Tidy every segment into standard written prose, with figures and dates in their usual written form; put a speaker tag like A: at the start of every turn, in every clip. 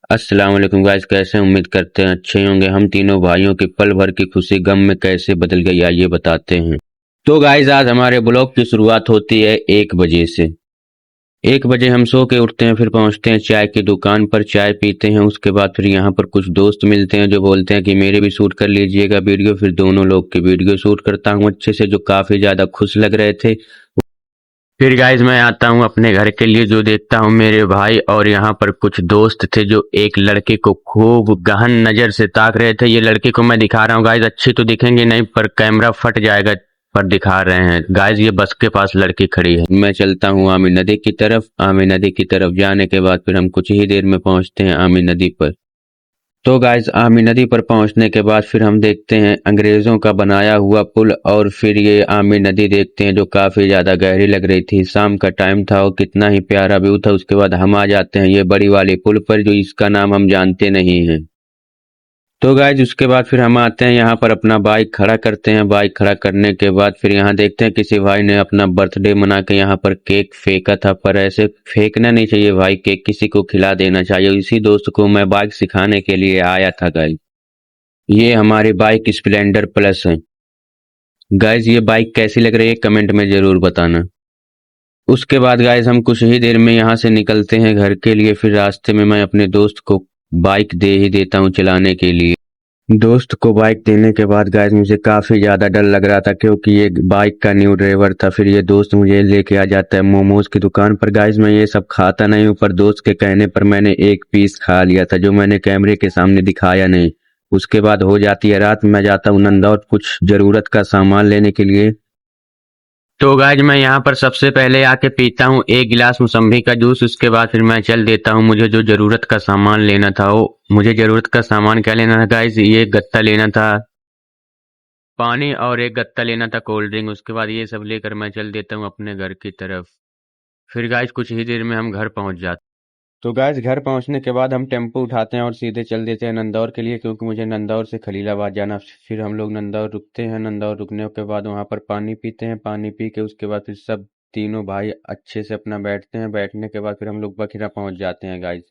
A: अस्सलाम वालेकुम गाइस, कैसे हैं? उम्मीद करते हैं अच्छे होंगे। हम तीनों भाइयों की पल भर की खुशी गम में कैसे बदल गई आइए बताते हैं। तो गाइस आज हमारे ब्लॉग की शुरुआत होती है 1 बजे से। 1 बजे हम सो के उठते हैं, फिर पहुंचते हैं चाय की दुकान पर, चाय पीते हैं। उसके बाद फिर यहाँ पर कुछ दोस्त मिलते हैं जो बोलते हैं कि मेरे भी शूट कर लीजिएगा वीडियो। फिर दोनों लोग की वीडियो शूट करता हूँ अच्छे से, जो काफी ज्यादा खुश लग रहे थे। फिर गाइज मैं आता हूँ अपने घर के लिए, जो देखता हूँ मेरे भाई और यहाँ पर कुछ दोस्त थे जो एक लड़के को खूब गहन नजर से ताक रहे थे। ये लड़के को मैं दिखा रहा हूँ गाइज, अच्छी तो दिखेंगे नहीं पर कैमरा फट जाएगा, पर दिखा रहे हैं गाइज। ये बस के पास लड़की खड़ी है। मैं चलता हूँ आमी नदी की तरफ। आमी नदी की तरफ जाने के बाद फिर हम कुछ ही देर में पहुंचते हैं आमी नदी पर। तो गाइस आमी नदी पर पहुंचने के बाद फिर हम देखते हैं अंग्रेजों का बनाया हुआ पुल, और फिर ये आमी नदी देखते हैं जो काफी ज्यादा गहरी लग रही थी। शाम का टाइम था और कितना ही प्यारा व्यू था। उसके बाद हम आ जाते हैं ये बड़ी वाली पुल पर, जो इसका नाम हम जानते नहीं हैं। तो गाइज उसके बाद फिर हम आते हैं यहाँ पर, अपना बाइक खड़ा करते हैं। बाइक खड़ा करने के बाद फिर यहाँ देखते हैं किसी भाई ने अपना बर्थडे मना के यहाँ पर केक फेंका था, पर ऐसे फेंकना नहीं चाहिए भाई, केक किसी को खिला देना चाहिए। इसी दोस्त को मैं बाइक सिखाने के लिए आया था गाइज। ये हमारी बाइक स्प्लेंडर प्लस है। गाइज ये बाइक कैसी लग रही है कमेंट में जरूर बताना। उसके बाद गाइज हम कुछ ही देर में यहाँ से निकलते हैं घर के लिए। फिर रास्ते में मैं अपने दोस्त को बाइक दे ही देता हूँ चलाने के लिए। दोस्त को बाइक देने के बाद गाइस मुझे काफी ज्यादा डर लग रहा था, क्योंकि ये बाइक का न्यू ड्राइवर था। फिर ये दोस्त मुझे लेके आ जाता है मोमोज की दुकान पर। गाइस मैं ये सब खाता नहीं हूँ, पर दोस्त के कहने पर मैंने एक पीस खा लिया था, जो मैंने कैमरे के सामने दिखाया नहीं। उसके बाद हो जाती है रात, मैं जाता हूँ नंदौर कुछ जरूरत का सामान लेने के लिए। तो गाइज मैं यहाँ पर सबसे पहले आके पीता हूँ 1 गिलास मौसम्बी का जूस। उसके बाद फिर मैं चल देता हूँ, मुझे जो जरूरत का सामान लेना था। वो मुझे जरूरत का सामान क्या लेना था गाइज, ये गत्ता लेना था पानी, और एक गत्ता लेना था कोल्ड ड्रिंक। उसके बाद ये सब लेकर मैं चल देता हूँ अपने घर की तरफ। फिर गाइज कुछ ही देर में हम घर पहुँच जाते। तो गाइस घर पहुंचने के बाद हम टेम्पो उठाते हैं और सीधे चल देते हैं नंदौर के लिए, क्योंकि मुझे नंदौर से खलीलाबाद जाना। फिर हम लोग नंदौर रुकते हैं। नंदौर रुकने के बाद वहां पर पानी पीते हैं। पानी पी के उसके बाद फिर सब तीनों भाई अच्छे से अपना बैठते हैं। बैठने के बाद फिर हम लोग बखिरा पहुंच जाते हैं गाइस।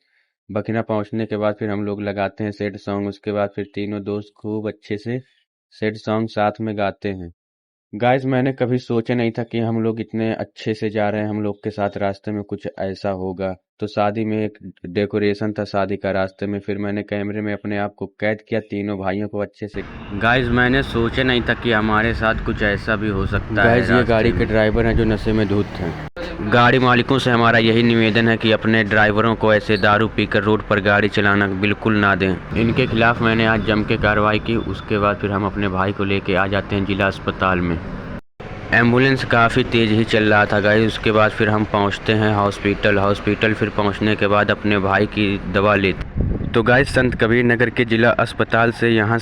A: बखिरा पहुंचने के बाद फिर हम लोग लगाते हैं सैड सॉन्ग। उसके बाद फिर तीनों दोस्त खूब अच्छे से सैड सॉन्ग साथ में गाते हैं। गाइस मैंने कभी सोचा नहीं था कि हम लोग इतने अच्छे से जा रहे हैं, हम लोग के साथ रास्ते में कुछ ऐसा होगा। तो शादी में एक डेकोरेशन था शादी का रास्ते में, फिर मैंने कैमरे में अपने आप को कैद किया, तीनों भाइयों को अच्छे से। गाइस मैंने सोचा नहीं था कि हमारे साथ कुछ ऐसा भी हो सकता है। गाइस ये गाड़ी के ड्राइवर हैं जो नशे में धुत हैं। गाड़ी मालिकों से हमारा यही निवेदन है कि अपने ड्राइवरों को ऐसे दारू पीकर रोड पर गाड़ी चलाना बिल्कुल ना दें। इनके खिलाफ मैंने आज जम के कार्रवाई की। उसके बाद फिर हम अपने भाई को लेके आ जाते हैं जिला अस्पताल में। एम्बुलेंस काफ़ी तेज़ ही चल रहा था गाइस। उसके बाद फिर हम पहुंचते हैं हॉस्पिटल। फिर पहुंचने के बाद अपने भाई की दवा लेते। तो गाइस संत कबीर नगर के जिला अस्पताल से यहाँ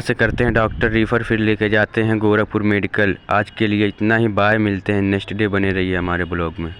A: से करते हैं डॉक्टर रिफ़र, फिर लेके जाते हैं गोरखपुर मेडिकल। आज के लिए इतना ही, बाय, मिलते हैं नेक्स्ट डे। बने रहिए हमारे ब्लॉग में।